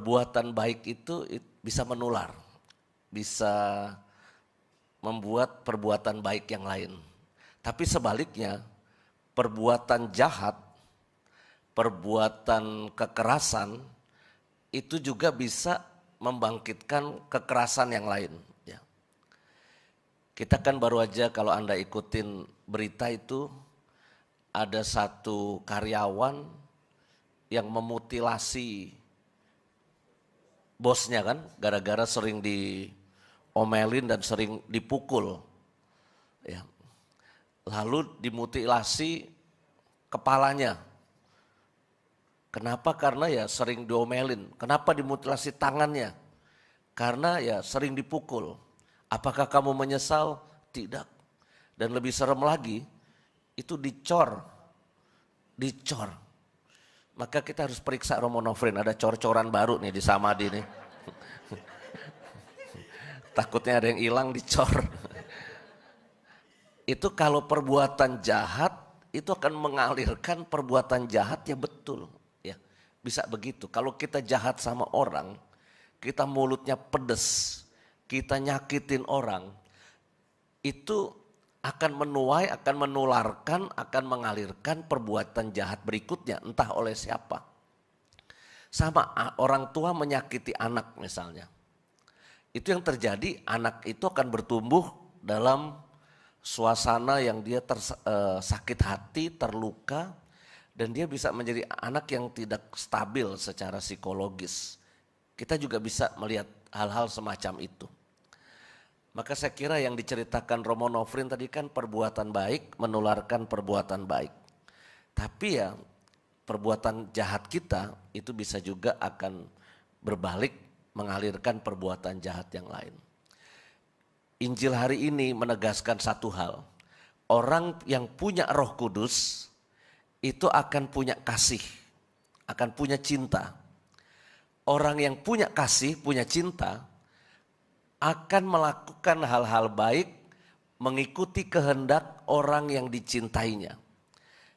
Perbuatan baik itu bisa menular, bisa membuat perbuatan baik yang lain. Tapi sebaliknya, perbuatan jahat, perbuatan kekerasan itu juga bisa membangkitkan kekerasan yang lain. Ya. Kita kan baru aja, kalau Anda ikutin berita itu, ada satu karyawan yang memutilasi bosnya kan, gara-gara sering diomelin dan sering dipukul. Ya. Lalu dimutilasi kepalanya. Kenapa? Karena ya sering diomelin. Kenapa dimutilasi tangannya? Karena ya sering dipukul. Apakah kamu menyesal? Tidak. Dan lebih serem lagi, itu dicor. Maka kita harus periksa Romonofrin, ada cor-coran baru nih di Samadhi nih. Takutnya ada yang hilang dicor. Itu kalau perbuatan jahat itu akan mengalirkan perbuatan jahat, ya betul. Ya, bisa begitu. Kalau kita jahat sama orang, kita mulutnya pedes, kita nyakitin orang, itu akan menuai, akan menularkan, akan mengalirkan perbuatan jahat berikutnya, entah oleh siapa. Sama orang tua menyakiti anak misalnya. Itu yang terjadi, anak itu akan bertumbuh dalam suasana yang dia sakit hati, terluka, dan dia bisa menjadi anak yang tidak stabil secara psikologis. Kita juga bisa melihat hal-hal semacam itu. Maka saya kira yang diceritakan Romonofrin tadi kan perbuatan baik menularkan perbuatan baik. Tapi ya perbuatan jahat kita itu bisa juga akan berbalik mengalirkan perbuatan jahat yang lain. Injil hari ini menegaskan satu hal. Orang yang punya Roh Kudus itu akan punya kasih, akan punya cinta. Orang yang punya kasih, punya cinta, akan melakukan hal-hal baik mengikuti kehendak orang yang dicintainya.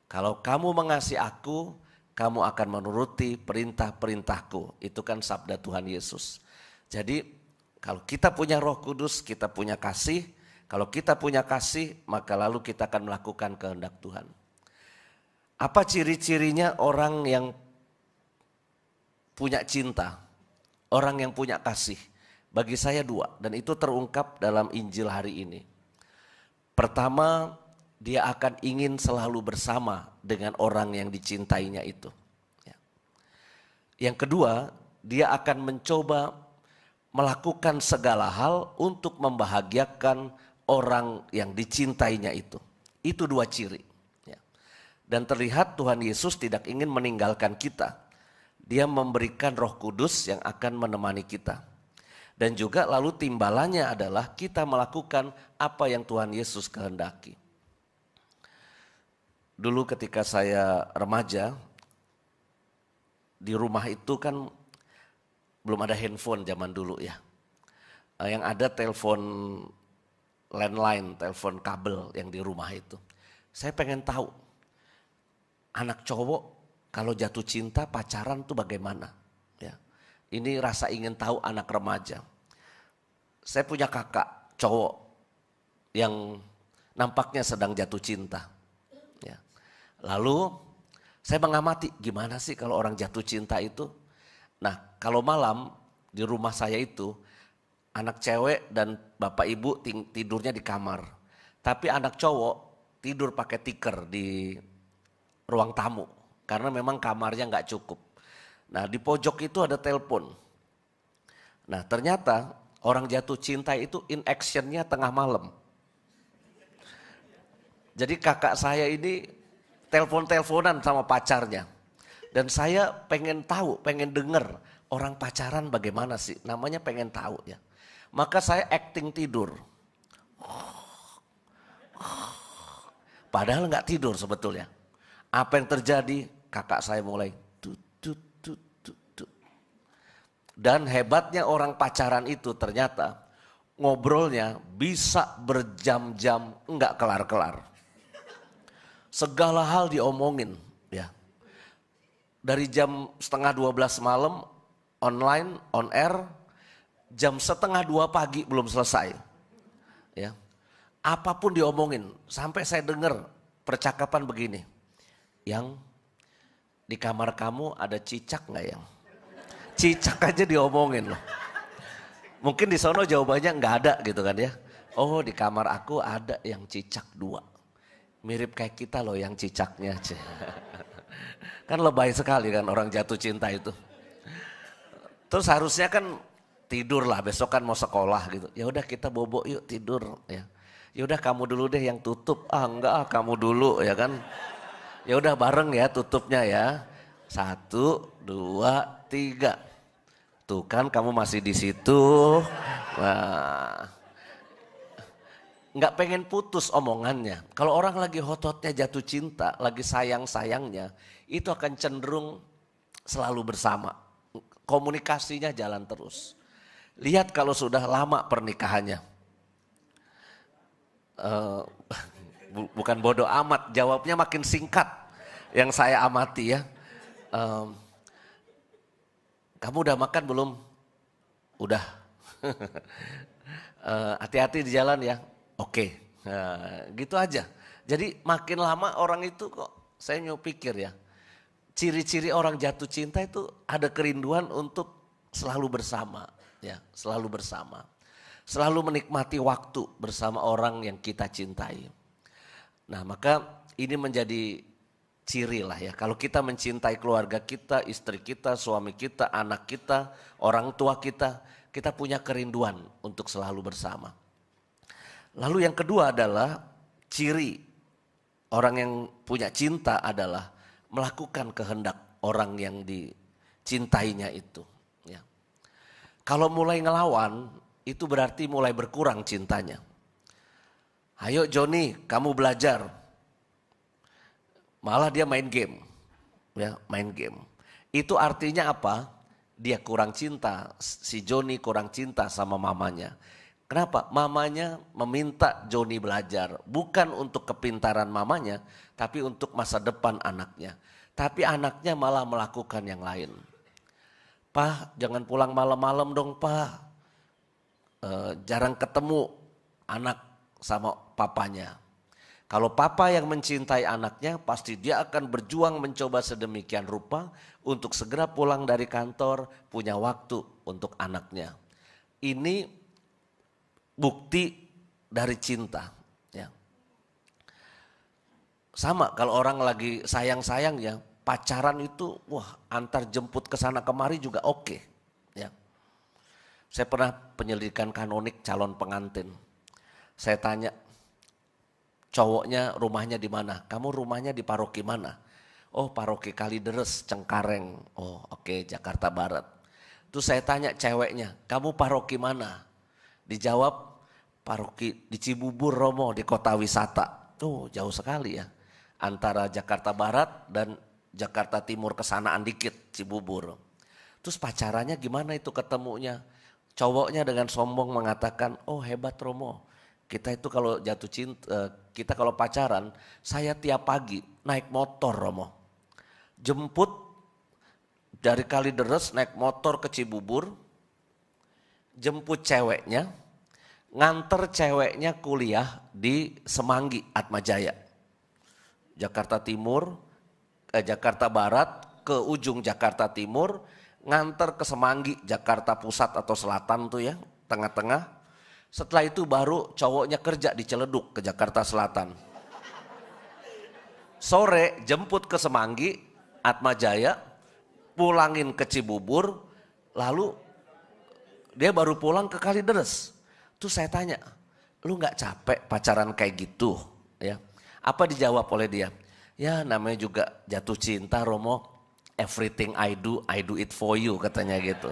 Kalau kamu mengasihi aku, kamu akan menuruti perintah-perintahku. Itu kan sabda Tuhan Yesus. Jadi kalau kita punya Roh Kudus, kita punya kasih. Kalau kita punya kasih, maka lalu kita akan melakukan kehendak Tuhan. Apa ciri-cirinya orang yang punya cinta? Orang yang punya kasih? Bagi saya dua, dan itu terungkap dalam Injil hari ini. Pertama, dia akan ingin selalu bersama dengan orang yang dicintainya itu. Yang kedua, dia akan mencoba melakukan segala hal untuk membahagiakan orang yang dicintainya itu. Itu dua ciri. Dan terlihat Tuhan Yesus tidak ingin meninggalkan kita. Dia memberikan Roh Kudus yang akan menemani kita. Dan juga lalu timbalannya adalah kita melakukan apa yang Tuhan Yesus kehendaki. Dulu ketika saya remaja, di rumah itu kan belum ada handphone zaman dulu ya. Yang ada telepon landline, telepon kabel yang di rumah itu. Saya pengen tahu, anak cowok kalau jatuh cinta pacaran tuh bagaimana? Ya. Ini rasa ingin tahu anak remaja. Saya punya kakak cowok yang nampaknya sedang jatuh cinta. Ya. Lalu saya mengamati gimana sih kalau orang jatuh cinta itu. Nah kalau malam di rumah saya itu anak cewek dan bapak ibu tidurnya di kamar. Tapi anak cowok tidur pakai tikar di ruang tamu. Karena memang kamarnya gak cukup. Nah di pojok itu ada telepon. Nah ternyata orang jatuh cinta itu in actionnya tengah malam. Jadi kakak saya ini telepon-teleponan sama pacarnya. Dan saya pengen tahu, pengen denger orang pacaran bagaimana sih. Namanya pengen tahu ya. Maka saya acting tidur. Padahal gak tidur sebetulnya. Apa yang terjadi? Kakak saya mulai Dan hebatnya orang pacaran itu ternyata ngobrolnya bisa berjam-jam enggak kelar-kelar. Segala hal diomongin ya. Dari jam 11:30 malam online, on air, jam 1:30 pagi belum selesai. Ya, apapun diomongin, sampai saya dengar percakapan begini, yang di kamar kamu ada cicak nggak yang? Cicak aja diomongin loh. Mungkin di sono jawabannya nggak ada gitu kan ya. Oh, di kamar aku ada yang cicak 2. Mirip kayak kita loh yang cicaknya. Kan lebay sekali kan orang jatuh cinta itu. Terus harusnya kan tidur lah, besok kan mau sekolah gitu. Ya udah kita bobo yuk tidur ya. Ya udah kamu dulu deh yang tutup. Ah enggak, kamu dulu ya kan. Ya udah bareng ya tutupnya ya. 1, 2, 3. Tuh kan kamu masih di situ. Nah, nggak pengen putus omongannya. Kalau orang lagi hot-hotnya jatuh cinta, lagi sayang-sayangnya, itu akan cenderung selalu bersama. Komunikasinya jalan terus. Lihat kalau sudah lama pernikahannya. Bukan bodoh amat, jawabnya makin singkat yang saya amati ya. Kamu udah makan belum? Udah. Hati-hati di jalan ya. Oke. Nah, gitu aja. Jadi makin lama orang itu kok saya pikir ya. Ciri-ciri orang jatuh cinta itu ada kerinduan untuk selalu bersama, ya, selalu bersama. Selalu menikmati waktu bersama orang yang kita cintai. Nah, maka ini menjadi ciri lah ya. Kalau kita mencintai keluarga kita, istri kita, suami kita, anak kita, orang tua kita punya kerinduan untuk selalu bersama. Lalu yang kedua adalah ciri orang yang punya cinta adalah melakukan kehendak orang yang dicintainya itu. Ya. Kalau mulai ngelawan itu berarti mulai berkurang cintanya. Ayo Joni, kamu belajar. Malah dia main game. Ya, main game. Itu artinya apa? Dia kurang cinta, si Joni kurang cinta sama mamanya. Kenapa? Mamanya meminta Joni belajar, bukan untuk kepintaran mamanya, tapi untuk masa depan anaknya. Tapi anaknya malah melakukan yang lain. Pak, jangan pulang malam-malam dong Pak. Jarang ketemu anak sama papanya. Kalau papa yang mencintai anaknya, pasti dia akan berjuang mencoba sedemikian rupa untuk segera pulang dari kantor, punya waktu untuk anaknya. Ini bukti dari cinta. Ya. Sama kalau orang lagi sayang-sayang ya, pacaran itu wah antar jemput ke sana kemari juga oke. Ya. Saya pernah penyelidikan kanonik calon pengantin. Saya tanya, cowoknya rumahnya di mana? Kamu rumahnya di paroki mana? Oh paroki Kalideres, Cengkareng. Oh oke, Jakarta Barat. Terus saya tanya ceweknya, kamu paroki mana? Dijawab, paroki di Cibubur Romo di kota wisata. Tuh jauh sekali ya. Antara Jakarta Barat dan Jakarta Timur kesanaan dikit Cibubur. Terus pacarannya gimana itu ketemunya? Cowoknya dengan sombong mengatakan, oh hebat Romo. Kita itu kalau jatuh cinta, kita kalau pacaran, saya tiap pagi naik motor Romo. Jemput dari Kalideres naik motor ke Cibubur, jemput ceweknya, nganter ceweknya kuliah di Semanggi, Atmajaya. Jakarta Timur, Jakarta Barat ke ujung Jakarta Timur, nganter ke Semanggi, Jakarta Pusat atau Selatan tuh ya, tengah-tengah. Setelah itu baru cowoknya kerja di Ciledug ke Jakarta Selatan. Sore jemput ke Semanggi, Atmajaya, pulangin ke Cibubur, lalu dia baru pulang ke Kalideres. Terus saya tanya, lu gak capek pacaran kayak gitu? Ya. Apa dijawab oleh dia? Ya namanya juga jatuh cinta Romo, everything I do it for you katanya gitu.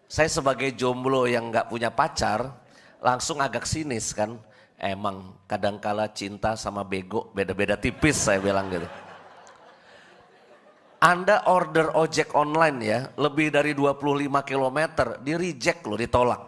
Saya sebagai jomblo yang gak punya pacar, langsung agak sinis kan. Emang kadangkala cinta sama bego beda-beda tipis saya bilang gitu. Anda order ojek online ya, lebih dari 25 km di reject loh, ditolak.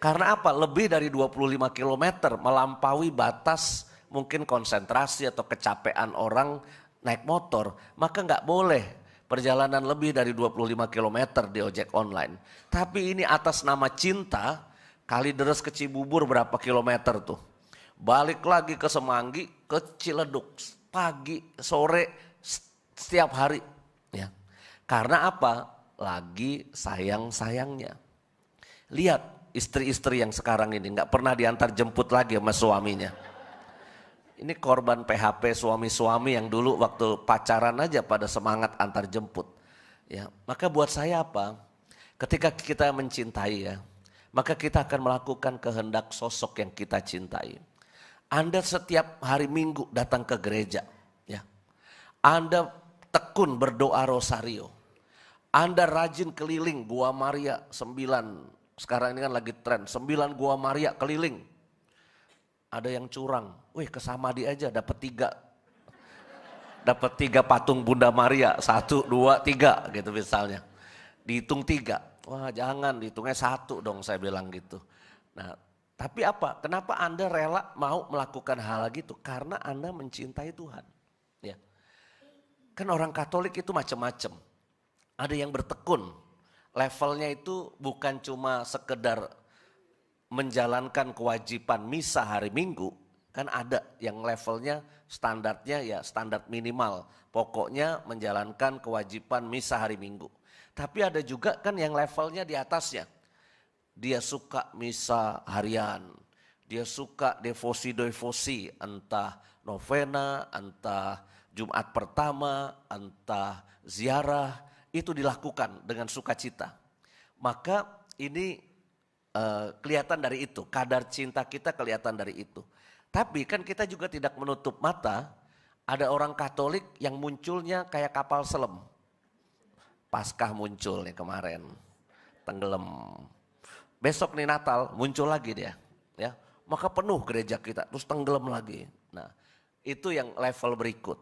Karena apa? Lebih dari 25 km melampaui batas mungkin konsentrasi atau kecapean orang naik motor. Maka nggak boleh perjalanan lebih dari 25 km di ojek online. Tapi ini atas nama cinta, Kalideres ke Cibubur berapa kilometer tuh. Balik lagi ke Semanggi, ke Ciledug, pagi, sore, setiap hari. Ya. Karena apa? Lagi sayang-sayangnya. Lihat istri-istri yang sekarang ini gak pernah diantar jemput lagi sama suaminya. Ini korban PHP suami-suami yang dulu waktu pacaran aja pada semangat antar jemput. Ya, maka buat saya apa? Ketika kita mencintai ya, maka kita akan melakukan kehendak sosok yang kita cintai. Anda setiap hari Minggu datang ke gereja, ya. Anda tekun berdoa rosario. Anda rajin keliling Gua Maria 9, sekarang ini kan lagi tren, 9 Gua Maria keliling. Ada yang curang, wih ke Samadhi aja dapat 3. Dapat 3 patung Bunda Maria, 1, 2, 3 gitu misalnya. Dihitung 3, wah jangan dihitungnya 1 dong saya bilang gitu. Nah tapi apa, kenapa Anda rela mau melakukan hal gitu? Karena Anda mencintai Tuhan. Ya. Kan orang Katolik itu macam-macam. Ada yang bertekun, levelnya itu bukan cuma sekedar menjalankan kewajiban misa hari Minggu, kan ada yang levelnya standarnya ya standar minimal, pokoknya menjalankan kewajiban misa hari Minggu. Tapi ada juga kan yang levelnya di atasnya, dia suka misa harian, dia suka devosi-devosi, entah novena, entah Jumat pertama, entah ziarah, itu dilakukan dengan sukacita. Maka ini kelihatan dari itu, kadar cinta kita kelihatan dari itu. Tapi kan kita juga tidak menutup mata, ada orang Katolik yang munculnya kayak kapal selam. Paskah muncul nih kemarin, tenggelam. Besok nih Natal muncul lagi dia, ya. Maka penuh gereja kita, terus tenggelam lagi. Nah, itu yang level berikut.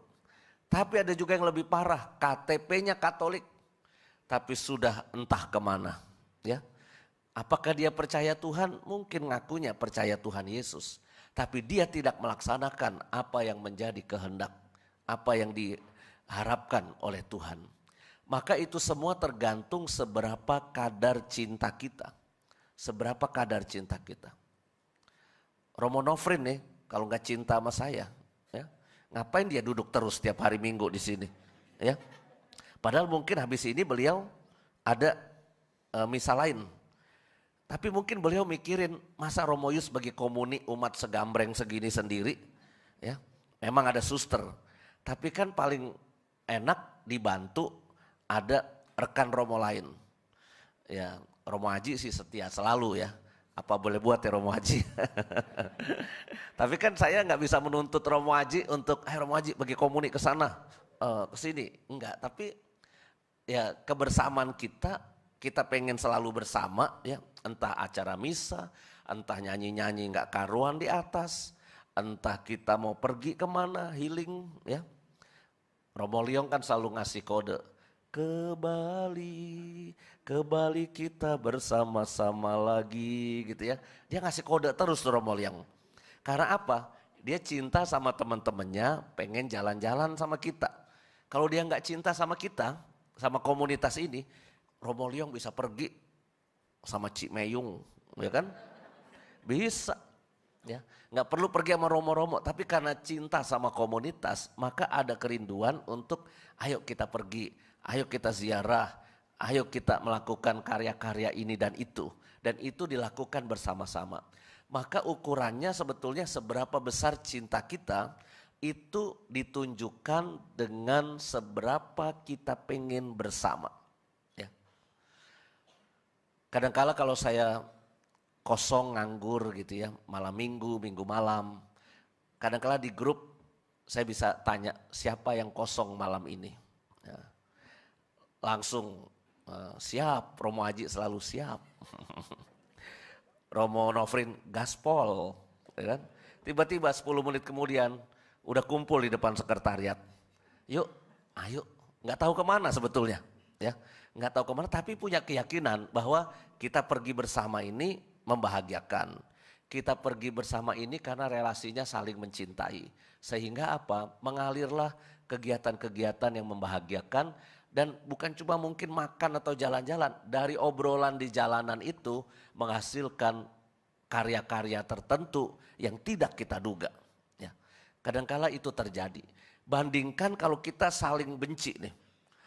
Tapi ada juga yang lebih parah, KTP-nya Katolik, tapi sudah entah kemana, ya. Apakah dia percaya Tuhan? Mungkin ngakunya percaya Tuhan Yesus. Tapi dia tidak melaksanakan apa yang menjadi kehendak, apa yang diharapkan oleh Tuhan. Maka itu semua tergantung seberapa kadar cinta kita. Seberapa kadar cinta kita. Romo Nofrin nih, kalau nggak cinta sama saya, ya, ngapain dia duduk terus setiap hari Minggu di sini? Ya, padahal mungkin habis ini beliau ada misa lain. Tapi mungkin beliau mikirin, masa Romo Yus bagi komuni umat segambreng segini sendiri, ya memang ada suster. Tapi kan paling enak dibantu ada rekan Romo lain. Ya Romo Haji sih setia selalu ya, apa boleh buat ya Romo Haji. Tapi kan saya nggak bisa menuntut Romo Haji untuk, Romo Haji bagi komuni ke sana, ke sini, enggak. Tapi ya kebersamaan kita pengen selalu bersama ya, entah acara misa, entah nyanyi-nyanyi nggak karuan di atas, entah kita mau pergi kemana, healing ya. Romo Liong kan selalu ngasih kode, ke Bali kita bersama-sama lagi gitu ya. Dia ngasih kode terus Romo Liong. Karena apa? Dia cinta sama teman-temannya, pengen jalan-jalan sama kita. Kalau dia nggak cinta sama kita, sama komunitas ini, Romo Liong bisa pergi sama Cik Meyung, ya kan? Bisa, ya. Nggak perlu pergi sama Romo-Romo, tapi karena cinta sama komunitas, maka ada kerinduan untuk, ayo kita pergi, ayo kita ziarah, ayo kita melakukan karya-karya ini dan itu dilakukan bersama-sama. Maka ukurannya sebetulnya seberapa besar cinta kita itu ditunjukkan dengan seberapa kita pengen bersama. Kadang-kala kalau saya kosong nganggur gitu ya, malam minggu malam. Kadang-kala di grup saya bisa tanya siapa yang kosong malam ini. Ya. Langsung siap, Romo Haji selalu siap. Romo Nofrin gaspol, ya kan? Tiba-tiba 10 menit kemudian udah kumpul di depan sekretariat. Yuk, ayo, nggak tahu kemana sebetulnya, ya. Nggak tahu kemana tapi punya keyakinan bahwa kita pergi bersama ini membahagiakan. Kita pergi bersama ini karena relasinya saling mencintai. Sehingga apa? Mengalirlah kegiatan-kegiatan yang membahagiakan Dan bukan cuma mungkin makan atau jalan-jalan, dari obrolan di jalanan itu menghasilkan karya-karya tertentu yang tidak kita duga. Ya. Kadangkala itu terjadi. Bandingkan kalau kita saling benci nih.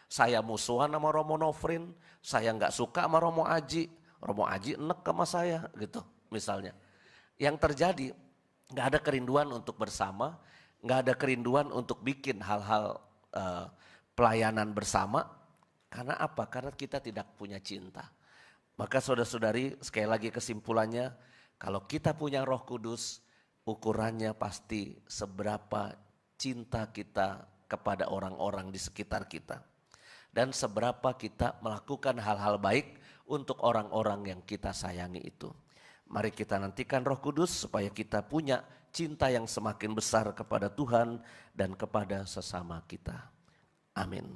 Saya musuhan sama Romo Nofrin, saya nggak suka sama Romo Aji enek sama saya gitu misalnya. Yang terjadi nggak ada kerinduan untuk bersama, nggak ada kerinduan untuk bikin hal-hal pelayanan bersama. Karena apa? Karena kita tidak punya cinta. Maka saudara-saudari, sekali lagi kesimpulannya, kalau kita punya Roh Kudus, ukurannya pasti seberapa cinta kita kepada orang-orang di sekitar kita. Dan seberapa kita melakukan hal-hal baik untuk orang-orang yang kita sayangi itu. Mari kita nantikan Roh Kudus supaya kita punya cinta yang semakin besar kepada Tuhan dan kepada sesama kita. Amin.